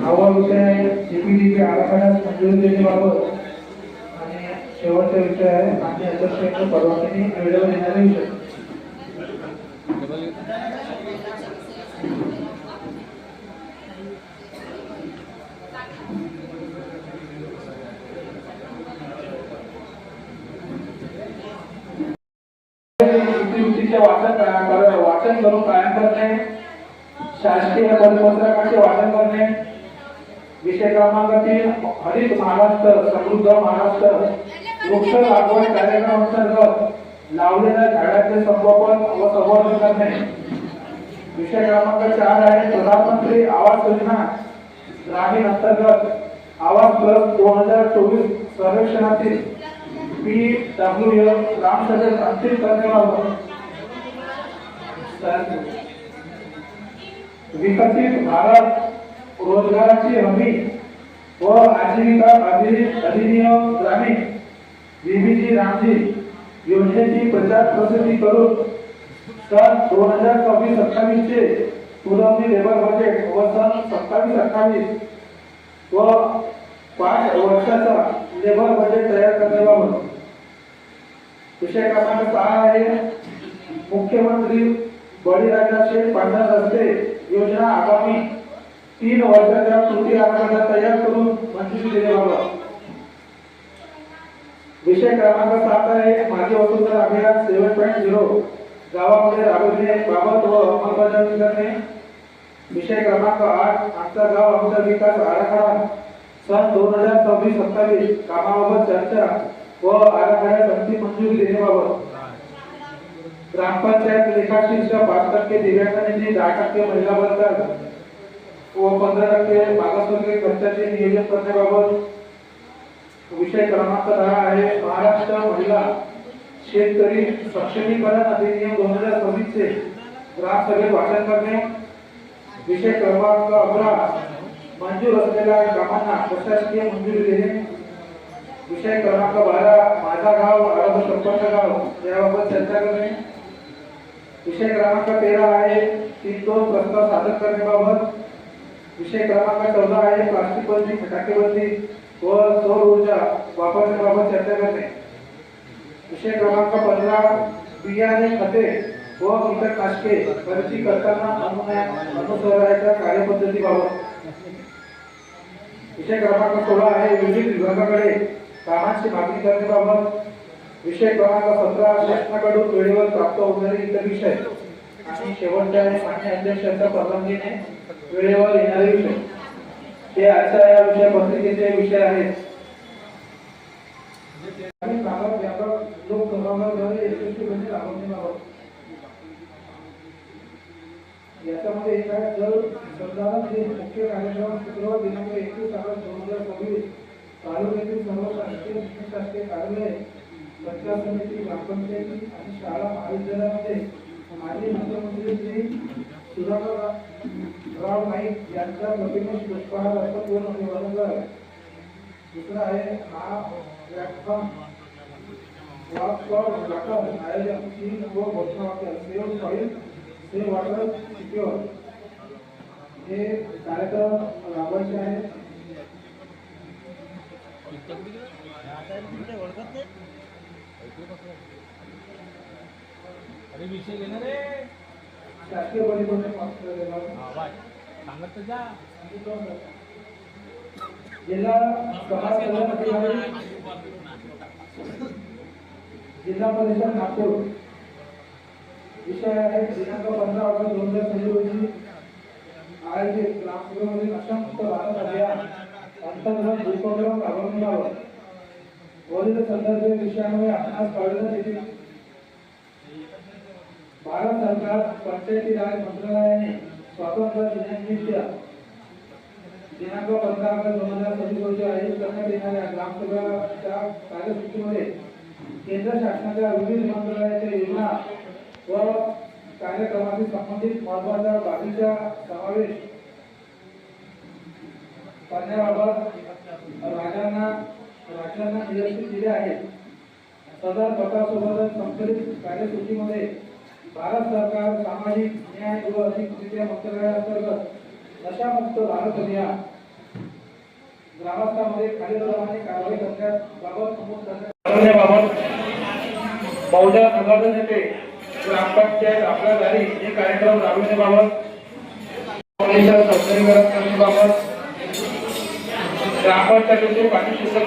हा विषय आहे सीपीडीपी आराखड्यास मंजुरी देण्याबाबत आणि शेवटचा विषय आहे आणि अध्यक्षांच्या परवानगीने वेळेवर येणारे विषय. वाचन करून कायम करणे, शासकीय परिपत्रकाचे वाचन करणे, विषय क्रमांक 3 हरित महाराष्ट्र समृद्ध महाराष्ट्र वृक्ष लागवड कार्यक्रम अंतर्गत लावलेल्या झाडांचे संगोपन व संवर्धन करणे. विषय क्रमांक 4 आहे प्रधानमंत्री आवास योजना ग्रामीण अंतर्गत आवास प्लस 2024 सर्वेक्षणातील PWM ग्रामसभेत अंतिम करण्याबाबत. विकसित भारत रोजगाराची हमी व आजीविका अधिनियम ग्रामीण बीबीजी रामजी योजनेची प्रचार प्रसिद्धी करून सन 2026-27 चे पुरवणी लेबर बजेट व सन 27-28 व 5 वर्षाचा लेबर बजेट तयार करण्याबाबत. विषय क्रमांक 6 आहे मुख्यमंत्री बळीराजा शेठ पांढरा रस्ते योजना आगामी 3 वर्षाच्या कृती आराखडा तयार करून मंजुरी देण्याबाबत. विषय क्रमांक 7 आहे माझे वसुंधरा अभियान 7.0 गावामध्ये राबविण्याबाबत व अंमलबजावणी करणे. विषय क्रमांक 8 आमचा गाव आमचा विकास आराखडा सन 2026-27 कामाबाबत चर्चा व आराखड्यास अंतिम मंजुरी देण्याबाबत. ग्रामपंचायत लेखाशीर्ष 5% दिव्यांगांची 10% महिला बंधक व 15% मागासवर्गीय खर्चाचे नियोजन करण्याबाबत. विषय क्रमांक 10 आहे महाराष्ट्र महिला शेतकरी सक्षमीकरण अधिनियम 2026 चे ग्रामसभेत वाचन करणे. विषय क्रमांक 11 मंजूर असलेल्या कामांना प्रशासकीय मंजुरी देणे. विषय क्रमांक 12 माझा गाव आरोग्य संपन्न गाव याबाबत चर्चा करणे. विषय क्रमांक 13 आहे 3-2 प्रस्ताव सादर करण्याबाबत. विषय क्रमांक 14 आहे प्लास्टिक बंदी फटाके बंदी व सौर ऊर्जा वापरण्याबाबत चर्चा करणे. विषय क्रमांक 15 बियाणे खते व कीटकनाशके खरेदी करताना अनुसरणाच्या कार्यपद्धतीबाबत. विषय क्रमांक 16 आहे विविध विभागाकडे कामांची मागणी करण्याबाबत. विषय क्रमांक 17 शासनाकडून वेळेवर प्राप्त होणारे इतर विषय आणि शेवटच्या मान्य अध्यक्षांच्या परवानगीने वेळेवर येणारे विषय हे आजच्या या विषय पत्रिकेचे विषय आहेत. याच्यामध्ये एक आहे जर सरकार मुख्य कार्यक्रम शुक्रवार दिनांक 21 ऑगस्ट 2026 तालुक्यातील सर्व शासकीय शासकीय कार्यालय पंचायत समिती ग्रामपंचायती आणि शाळा महाविद्यालयामध्ये माजी मुख्यमंत्री श्री सुधाकरराव नाईक यांच्या प्रतिमेस पुष्पहार अर्पण करून अभिवादन करा. दुसरा आहे हा व्याख्यान आयोजन 3 व घोषणावाक्य save soil save water secure हे कार्यक्रम राबवायचे आहे. अरे विषय घेणार रे शासकीय परिपत्रक सांगत जा जिल्हा समाज कल्याण अधिकारी जिल्हा परिषद नागपूर. विषय आहे दिनांक 15 ऑगस्ट 2026 रोजी आयोजित ग्रामसभेमधील नशामुक्त भारत अभियान अंतर्गत उपक्रम राबवण्याबाबत. वरील संदर्भ विषयामुळे आपणास कळविण्यात येतील. भारत सरकार पंचायती राज मंत्रालयाने स्वातंत्र्य दिनानिमित्त दिनांक 15 ऑगस्ट 2026 रोजी आयोजित करण्यात येणाऱ्या ग्रामसभेच्या कार्यसूचीमध्ये केंद्र शासनाच्या विविध मंत्रालयाच्या योजना व कार्यक्रमाशी संबंधित महत्त्वाच्या बाबींचा समावेश करण्याबाबत राज्यांना निर्देश दिले आहेत. सदर पत्रासोबतच संकलित कार्यसूचीमध्ये भारत सरकार सामाजिक न्याय व अधिकारिता मंत्रालयाअंतर्गत नशामुक्त भारत अभियान ग्रामस्थांमध्ये खालीलप्रमाणे कारवाई करण्याबाबत नमूद करण्याबाबत बहुजन आघाडी नेते ग्रामपंचायत आपल्या दारी हे कार्यक्रम राबविण्याबाबत सौंदर्यीकरण करण्याबाबत ग्रामपंचायतीचे पाणी शुद्ध